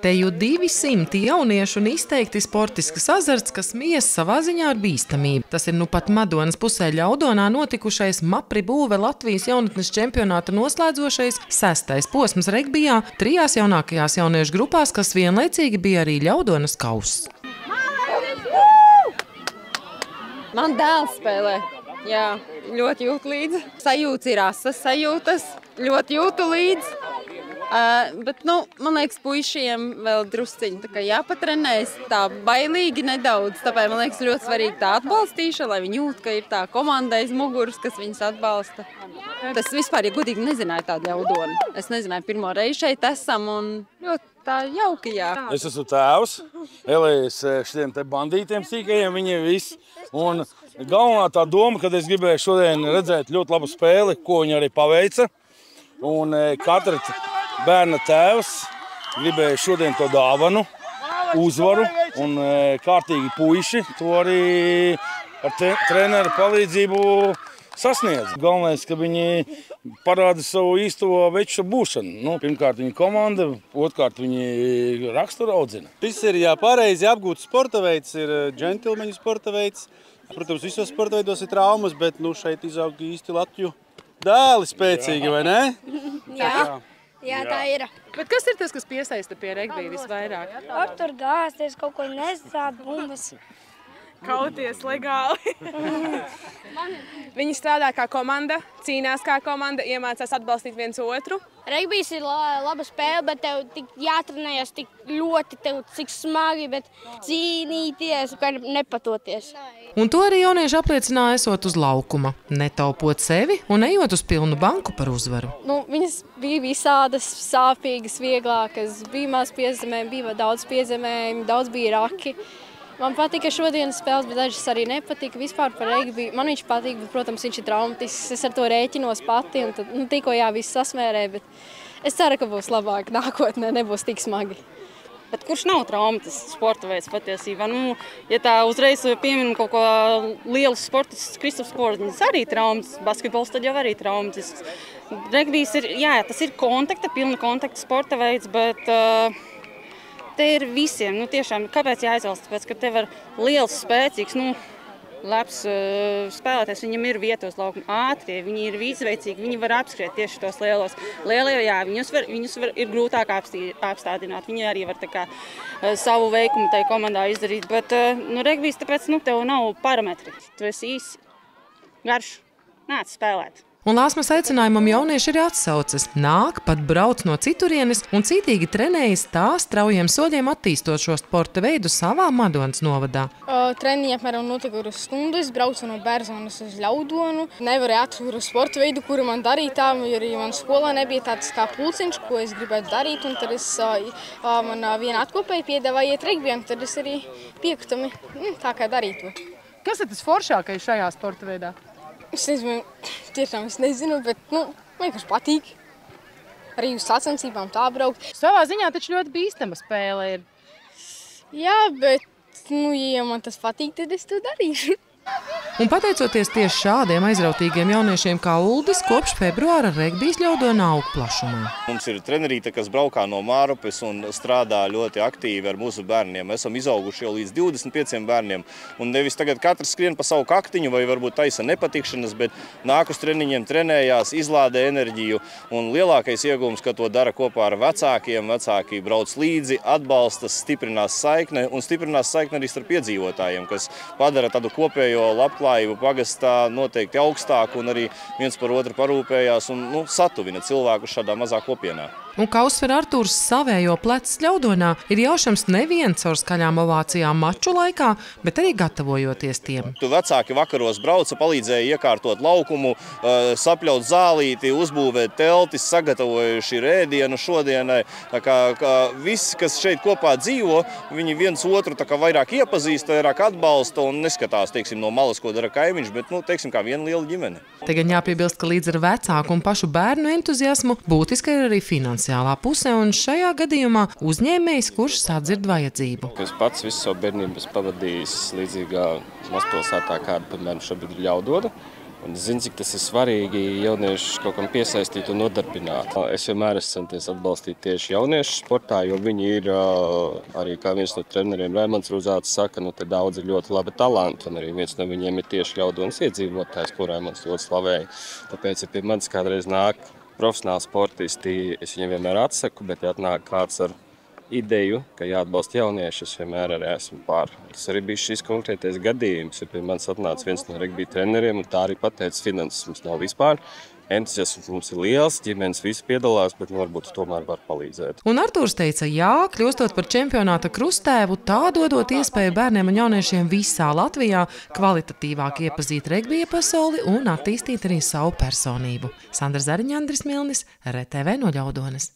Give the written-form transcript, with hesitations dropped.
Te jau 200 jauniešu un izteikti sportisks azarts, kas mies savā ziņā ar bīstamību. Tas ir nu pat Madonas pusē Ļaudonā notikušais Mapri Būve Latvijas jaunatnes čempionāta noslēdzošais 6. posms regbijā 3 jaunākajās jauniešu grupās, kas vienlaicīgi bija arī Ļaudonas kauss. Man dēls spēlē. Jā, ļoti jūtu līdzi. Sajūtas ir asas sajūtas, ļoti jūtu līdzi. Bet, man liekas, puišiem vēl drusciņi jāpatrenēs tā bailīgi nedaudz. Tāpēc, man liekas, ļoti svarīgi tā atbalstīšana, lai viņi jūt, ka ir tā komanda aiz muguras, kas viņus atbalsta. Tas vispār, ja godīgi, nezināju tādu Ļaudoni. Es nezināju, pirmo reizi šeit esam un ļoti tā jauki, jā. Es esmu tēvs, Elijas šitiem te bandītiem sīkajiem, viņi visi. Un galvenā tā doma, kad es gribēju šodien redzēt ļoti labu spēli, ko viņi arī paveica. Un katra bērna tēvs gribēja šodien to dāvanu, uzvaru un kārtīgi puiši to arī ar treneru palīdzību sasniedz. Galvenais, ka viņi parāda savu īsto veču būšanu. Pirmkārt, viņi komanda, otrkārt, viņi raksturu audzina. Šis ir pareizi apgūts sporta veids, ir džentilmeņu sporta veids. Protams, visos sporta veidos ir traumas, bet šeit izaug īsti Latviju dēli spēcīgi, vai ne? Jā, tā ir. Bet kas ir tas, kas piesaista pie regbija visvairāk? Ar tur gāzties, kaut ko nezāt, bumbas. Kauties legāli. Viņi strādā kā komanda, cīnās kā komanda, iemācās atbalstīt viens otru. Regbijs ir laba spēle, bet tev tik jātrenējas tik ļoti, cik smagi, bet cīnīties, ka nepatoties. Un to arī jaunieši apliecināja esot uz laukuma, netaupot sevi un ejot uz pilnu banku par uzvaru. Viņas bija visādas sāpīgas, vieglākas, bija maz piezemēm, bija daudz piezemēm, daudz bija raki. Man patika šodienas spēles, bet dažas arī nepatika. Vispār par regbiju. Man viņš patīk, bet, protams, viņš ir traumatisks. Es ar to rēķinos pati, un tad, tikko viss sasmērē, bet es ceru, ka būs labāk nākotnē, nebūs tik smagi. Bet kurš nav traumatisks sporta veids patiesībā? Ja tā uzreiz pieminam kaut ko lielu sportistus, Kristaps Porziņš arī traumatisks, basketbols tad jau arī traumatisks. Regbijs ir, tas ir pilna kontakta sporta veids, bet te ir visiem, tiešām, kāpēc jāizvēlas? Tāpēc, ka tev ir liels, spēcīgs, labs spēlētājs, viņam ir vietos laukuma ātrie, viņi ir visveicīgi, viņi var apskriet tieši tos lielos. Lielie, viņus ir grūtāk apstādināt, viņi arī var savu veikumu tai komandā izdarīt, bet regbijs, tāpēc, tev nav parametri. Tu esi īsi, garš, nāc spēlēt. Un Lāsmas aicinājumam jaunieši arī atsaucas. Nāk, pat brauc no citurienes un cītīgi trenējas tā straujiem soļiem attīstot šo sporta veidu savā Madonas novadā. Treniņi apmēram notika uz stundu. Es braucu no Bērzonas uz Ļaudonu. Nevarēju atrast sporta veidu, kuru man darīt tā, jo arī man skolā nebija tāds kā pulciņš, ko es gribētu darīt. Un tad man viena atkopēja piedāvāja iet regbijā, un tad es arī piekritumi tā kā darīt to. Kas ir tas foršākais šajā sporta veidā? Es nezinu, bet man vienkārši patīk. Arī uz sacensībām tā braukt. Savā ziņā taču ļoti bīstama spēle ir. Jā, bet, ja man tas patīk, tad es to darīšu. Un pateicoties tieši šādiem aizrautīgiem jauniešiem kā Uldis, kopš februāra regbijs Ļaudonā aug plašumā. Mums ir trenerīte, kas braukā no Mārupes un strādā ļoti aktīvi ar mūsu bērniem. Esam izauguši jau līdz 25 bērniem. Un nevis tagad katrs skrien pa savu kaktiņu vai varbūt taisa nepatikšanas, bet nāk uz treniņiem, trenējās, izlādē enerģiju. Un lielākais iegūms, ka to dara kopā ar vecākiem. Vecāki brauc līdzi, atbalsta, stiprinās saikne un stiprinās saikne arī starp iedzīvotājiem, kas padara tādu kopēju labklājību pagastā noteikti augstāku un arī viens par otru parūpējās un satuvina cilvēku šādā mazā kopienā. Un kā uzsver Artūrs, savējo plecs Ļaudonā ir jaušams nevien caur skaļām ovācijām maču laikā, bet arī gatavojoties tiem. Vecāki vakaros brauca, palīdzēja iekārtot laukumu, sapļaut zālīti, uzbūvēt teltis, sagatavojuši rēdienu šodienai. Tā kā visi, kas šeit kopā dzīvo, viņi viens otru vairāk iepazīst, vairāk atbalsta un neskatās, no malas, ko dara kaimiņš, bet, kā viena liela ģimene. Te gan jāpiebilst, ka līdz ar vecāku un pašu bērnu entuziasmu būtiski ir arī finansiālā puse, un šajā gadījumā uzņēmējs, kurš sadzird vajadzību. Es pats visu savu bērnību pavadījis līdzīgā mazpilsētā, kāda, piemēram, šobrīd ir Ļaudona. Un es zinu, cik tas ir svarīgi jauniešus kaut kam piesaistīt un nodarbināt. Es vienmēr esmu centies atbalstīt tieši jauniešu sportā, jo viņi ir arī, kā viens no treneriem Raimonds Ruzāts saka, te daudz ir ļoti labi talanti, un arī viens no viņiem ir tieši Ļaudonas iedzīvotājs, ko Raimonds ļoti slavēja. Tāpēc, ja pie manis kādreiz nāk profesionāli sportisti, es viņiem vienmēr atsaku, bet ja atnāk kāds ar ideju, ka jāatbalsta jaunieši, es vienmēr arī esmu pār. Tas arī bija šis konkrētais gadījums, ja pie manis atnāca viens no regbija treneriem, un tā arī pateica, finanses mums nav vispār. Entuziasms mums ir liels, ģimenes visi piedalās, bet varbūt tomēr var palīdzēt. Un Artūrs teica, jā, kļūstot par čempionāta krustēvu, tā dodot iespēju bērniem un jauniešiem visā Latvijā kvalitatīvāk iepazīt regbija pasauli un attīstīt arī savu personību. Sandra Zariņa, Andris Milnis, RTV no Ļaudonas.